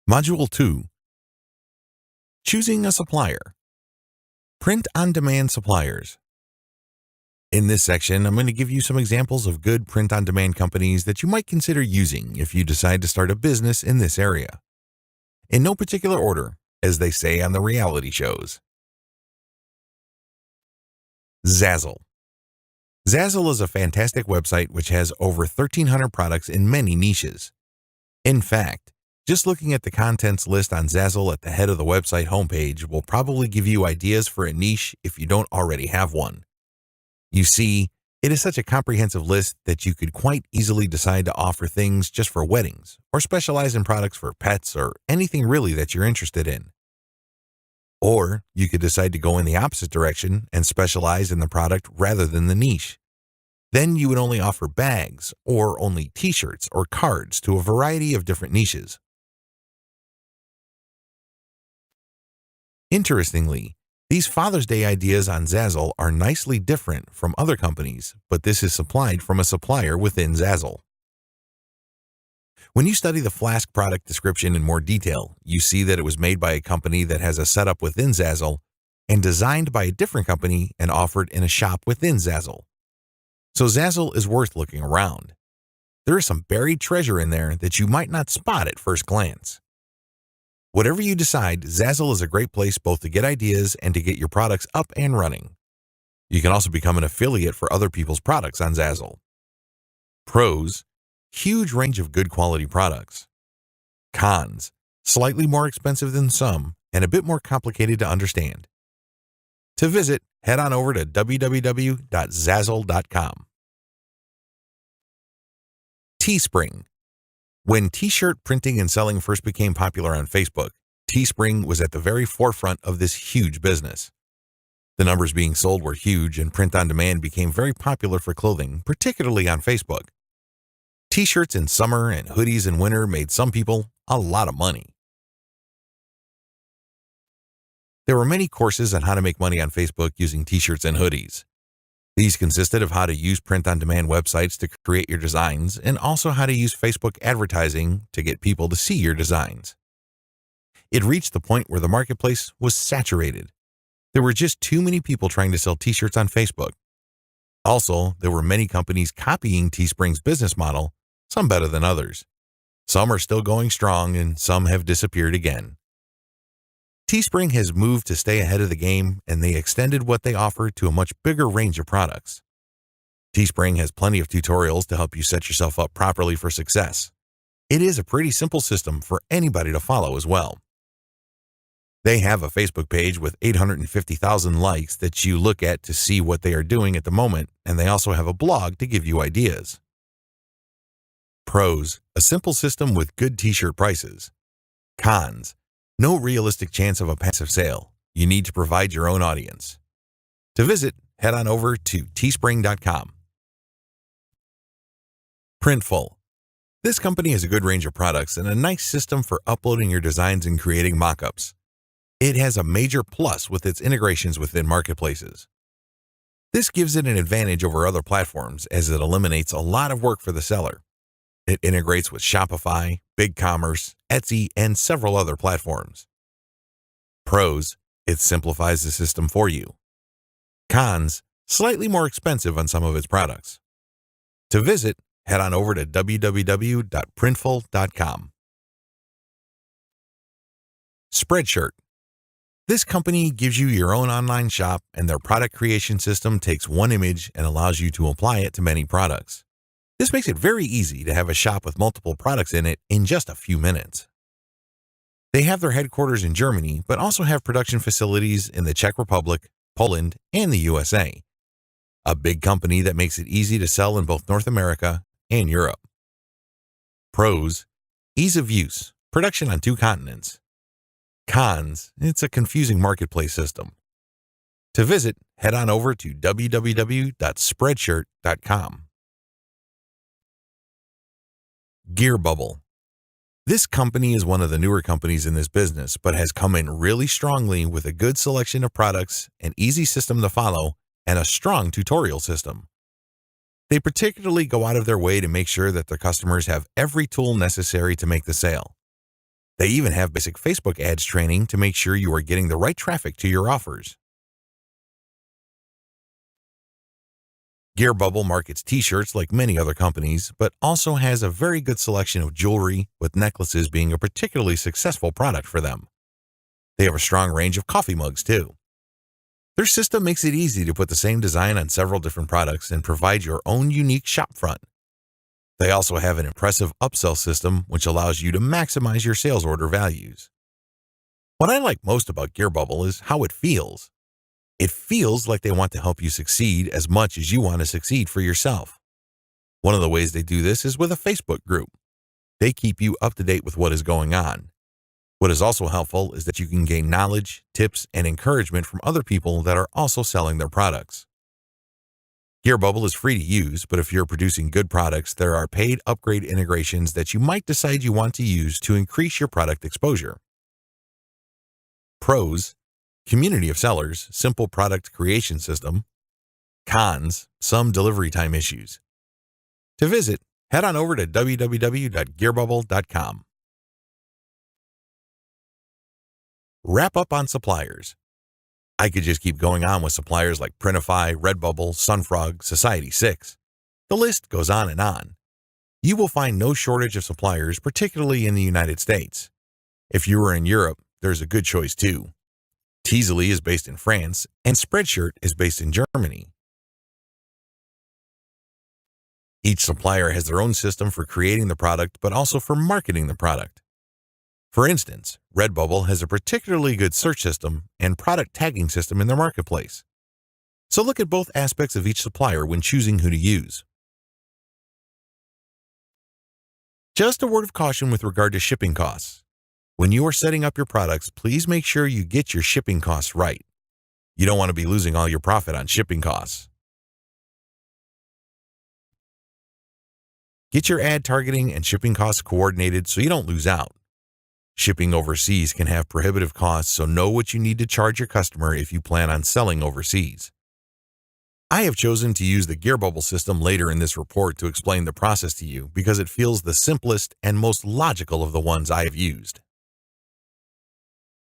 Module 2. Choosing a supplier. Print-on-demand suppliers. In this section, I'm going to give you some examples of good print-on-demand companies that you might consider using if you decide to start a business in this area. In no particular order, as they say on the reality shows. Zazzle. Zazzle is a fantastic website which has over 1,300 products in many niches. In fact, just looking at the contents list on Zazzle at the head of the website homepage will probably give you ideas for a niche if you don't already have one. You see, it is such a comprehensive list that you could quite easily decide to offer things just for weddings, or specialize in products for pets, or anything really that you're interested in. Or you could decide to go in the opposite direction and specialize in the product rather than the niche. Then you would only offer bags, or only t-shirts or cards to a variety of different niches. Interestingly, these Father's Day ideas on Zazzle are nicely different from other companies, but this is supplied from a supplier within Zazzle. When you study the Flask product description in more detail, you see that it was made by a company that has a setup within Zazzle and designed by a different company and offered in a shop within Zazzle. So Zazzle is worth looking around. There is some buried treasure in there that you might not spot at first glance. Whatever you decide, Zazzle is a great place both to get ideas and to get your products up and running. You can also become an affiliate for other people's products on Zazzle. Pros: huge range of good quality products. Cons: slightly more expensive than some and a bit more complicated to understand. To visit, head on over to www.zazzle.com. Teespring. When t-shirt printing and selling first became popular on Facebook, Teespring was at the very forefront of this huge business. The numbers being sold were huge, and print-on-demand became very popular for clothing, particularly on Facebook. T-shirts in summer and hoodies in winter made some people a lot of money. There were many courses on how to make money on Facebook using t-shirts and hoodies. These consisted of how to use print-on-demand websites to create your designs and also how to use Facebook advertising to get people to see your designs. It reached the point where the marketplace was saturated. There were just too many people trying to sell t-shirts on Facebook. Also, there were many companies copying Teespring's business model, some better than others. Some are still going strong and some have disappeared again. Teespring has moved to stay ahead of the game, and they extended what they offer to a much bigger range of products. Teespring has plenty of tutorials to help you set yourself up properly for success. It is a pretty simple system for anybody to follow as well. They have a Facebook page with 850,000 likes that you look at to see what they are doing at the moment, and they also have a blog to give you ideas. Pros: a simple system with good t-shirt prices. Cons: no realistic chance of a passive sale. You need to provide your own audience. To visit, head on over to teespring.com. Printful. This company has a good range of products and a nice system for uploading your designs and creating mock-ups. It has a major plus with its integrations within marketplaces. This gives it an advantage over other platforms as it eliminates a lot of work for the seller. It integrates with Shopify, BigCommerce, Etsy, and several other platforms. Pros: it simplifies the system for you. Cons: slightly more expensive on some of its products. To visit, head on over to www.printful.com. Spreadshirt. This company gives you your own online shop, and their product creation system takes one image and allows you to apply it to many products. This makes it very easy to have a shop with multiple products in it in just a few minutes. They have their headquarters in Germany, but also have production facilities in the Czech Republic, Poland, and the USA. A big company that makes it easy to sell in both North America and Europe. Pros: ease of use, production on 2 continents. Cons: it's a confusing marketplace system. To visit, head on over to www.spreadshirt.com. Gearbubble. This company is one of the newer companies in this business, but has come in really strongly with a good selection of products, an easy system to follow, and a strong tutorial system. They particularly go out of their way to make sure that their customers have every tool necessary to make the sale. They even have basic Facebook ads training to make sure you are getting the right traffic to your offers. Gear Bubble markets t-shirts like many other companies, but also has a very good selection of jewelry, with necklaces being a particularly successful product for them. They have a strong range of coffee mugs too. Their system makes it easy to put the same design on several different products and provide your own unique shop front. They also have an impressive upsell system which allows you to maximize your sales order values. What I like most about Gear Bubble is how it feels. It feels like they want to help you succeed as much as you want to succeed for yourself. One of the ways they do this is with a Facebook group. They keep you up to date with what is going on. What is also helpful is that you can gain knowledge, tips, and encouragement from other people that are also selling their products. Gear Bubble is free to use, but if you're producing good products, there are paid upgrade integrations that you might decide you want to use to increase your product exposure. Pros: community of sellers, simple product creation system. Cons: some delivery time issues. To visit, head on over to www.gearbubble.com. Wrap up on suppliers. I could just keep going on with suppliers like Printify, Redbubble, Sunfrog, Society6. The list goes on and on. You will find no shortage of suppliers, particularly in the United States. If you are in Europe, there's a good choice too. Teasily is based in France, and Spreadshirt is based in Germany. Each supplier has their own system for creating the product, but also for marketing the product. For instance, Redbubble has a particularly good search system and product tagging system in their marketplace. So look at both aspects of each supplier when choosing who to use. Just a word of caution with regard to shipping costs. When you are setting up your products, please make sure you get your shipping costs right. You don't want to be losing all your profit on shipping costs. Get your ad targeting and shipping costs coordinated so you don't lose out. Shipping overseas can have prohibitive costs, so know what you need to charge your customer if you plan on selling overseas. I have chosen to use the Gear Bubble system later in this report to explain the process to you because it feels the simplest and most logical of the ones I have used.